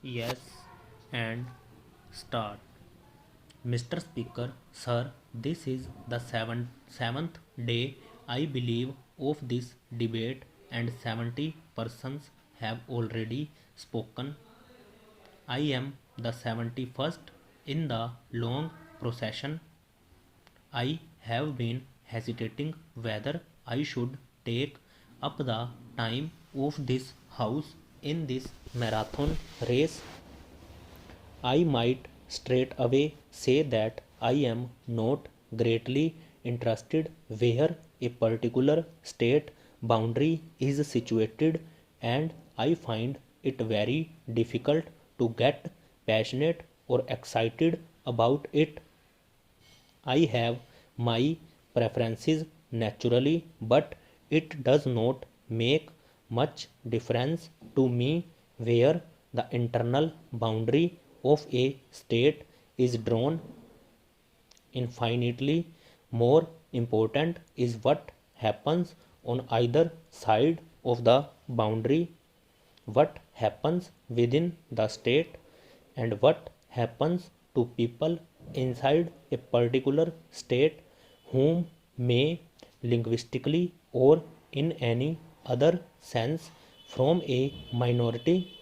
Yes, and start. Mr. Speaker, sir, this is the seventh day, I believe, of this debate, and 70 persons have already spoken. I am the 71st in the long procession. I have been hesitating whether I should take up the time of this house in this marathon race. I might straight away say that I am not greatly interested where a particular state boundary is situated, and I find it very difficult to get passionate or excited about it. I have my preferences naturally, but it does not make much difference to me where the internal boundary of a state is drawn. Infinitely more important is what happens on either side of the boundary, what happens within the state, and what happens to people inside a particular state whom may linguistically or in any other sense from a minority.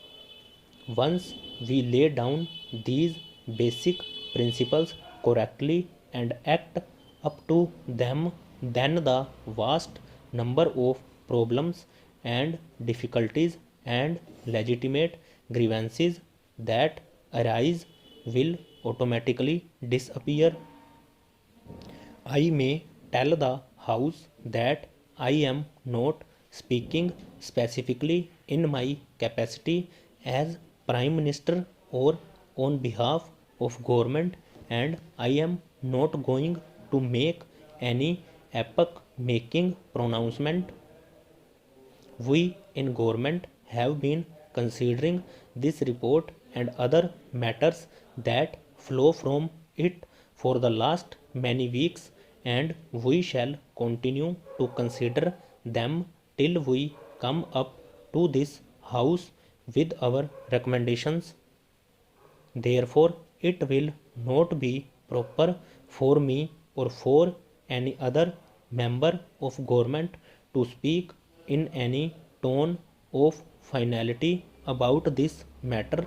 Once we lay down these basic principles correctly and act up to them, then the vast number of problems and difficulties and legitimate grievances that arise will automatically disappear. I may tell the House that I am not speaking specifically in my capacity as Prime Minister or on behalf of government, and I am not going to make any epoch making pronouncement. We in government have been considering this report and other matters that flow from it for the last many weeks, and we shall continue to consider them till we come up to this house with our recommendations. Therefore, it will not be proper for me or for any other member of government to speak in any tone of finality about this matter,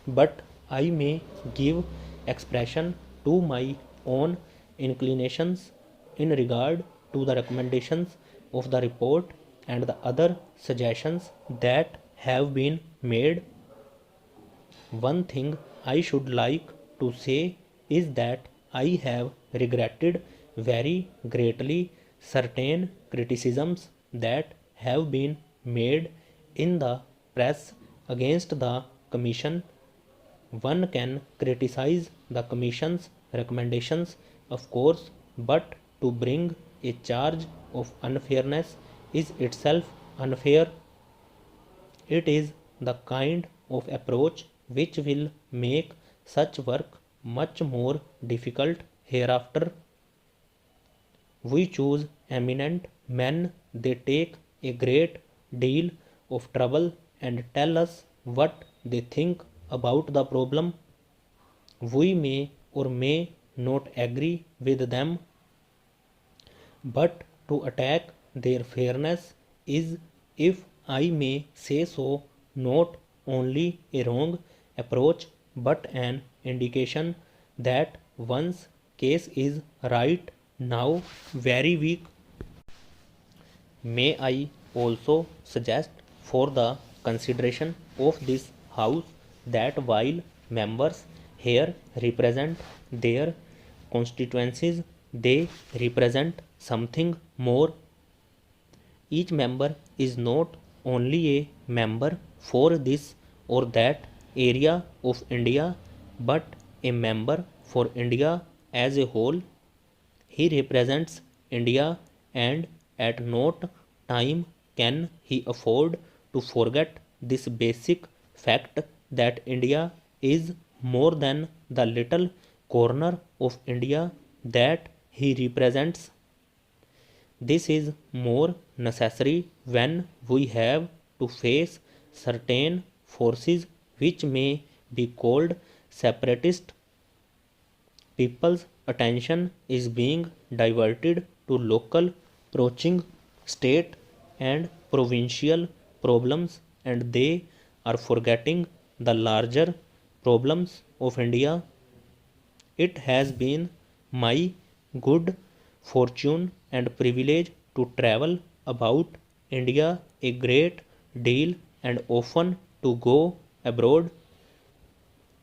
but I may give expression to my own inclinations in regard to the recommendations of the report and the other suggestions that have been made. One thing I should like to say is that I have regretted very greatly certain criticisms that have been made in the press against the Commission. One can criticize the Commission's recommendations, of course, but to bring a charge of unfairness is itself unfair. It is the kind of approach which will make such work much more difficult hereafter. We choose eminent men, they take a great deal of trouble and tell us what they think about the problem. We may or may not agree with them, but to attack their fairness is, if I may say so, not only a wrong approach but an indication that one's case is right now very weak. May I also suggest for the consideration of this House that while members here represent their constituencies, they represent something more. Each member is not only a member for this or that area of India, but a member for India as a whole. He represents India, and at no time can he afford to forget this basic fact that India is more than the little corner of India that he represents. This is more necessary when we have to face certain forces which may be called separatist. People's attention is being diverted to local, approaching state and provincial problems, and they are forgetting the larger problems of India. It has been my good fortune and privilege to travel about India a great deal and often to go abroad.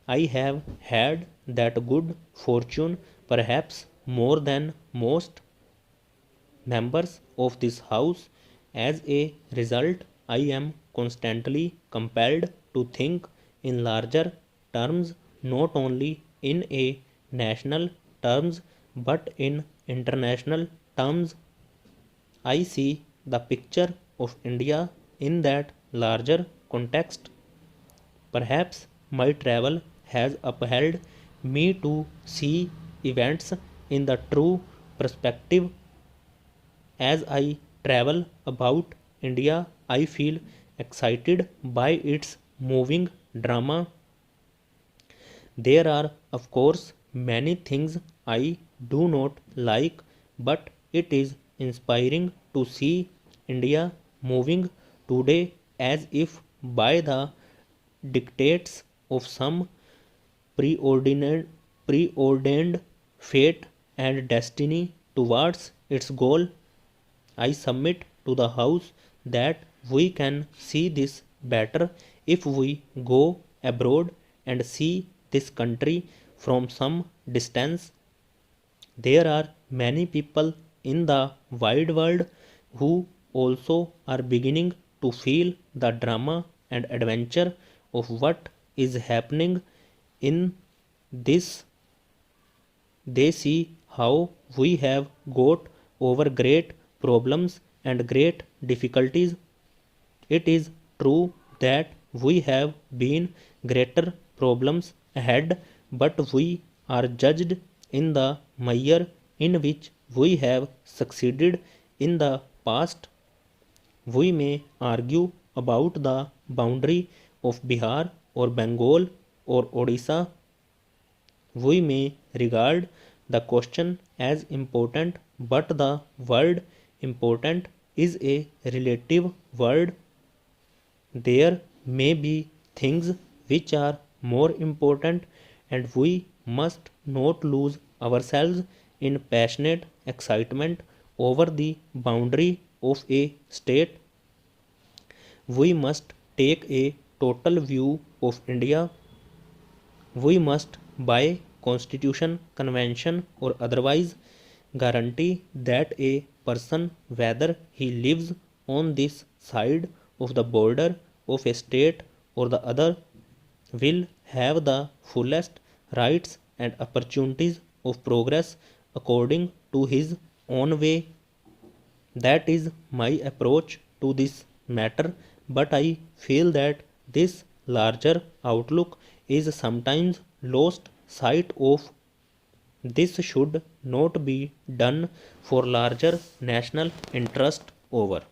I have had that good fortune perhaps more than most members of this house. As a result, I am constantly compelled to think in larger terms, not only in a national terms but in international terms. I see the picture of India in that larger context. Perhaps my travel has upheld me to see events in the true perspective. As I travel about India, I feel excited by its moving drama. There are, of course, many things I do not like, but it is inspiring to see India moving today as if by the dictates of some preordained, preordained fate and destiny towards its goal. I submit to the House that we can see this better if we go abroad and see this country from some distance. There are many people in the wide world who also are beginning to feel the drama and adventure of what is happening in this. They see how we have got over great problems and great difficulties. It is true that we have been greater problems ahead, but we are judged in the measure in which we have succeeded in the past. We may argue about the boundary of Bihar or Bengal or Odisha. We may regard the question as important, but the word important is a relative word. There may be things which are more important, and we must not lose ourselves in passionate excitement over the boundary of a state. We must take a total view of India. We must, by constitution, convention, or otherwise, guarantee that a person, whether he lives on this side of the border of a state or the other, will have the fullest rights and opportunities of progress according to his own way. That is my approach to this matter, but I feel that this larger outlook is sometimes lost sight of. This should not be done for larger national interest over.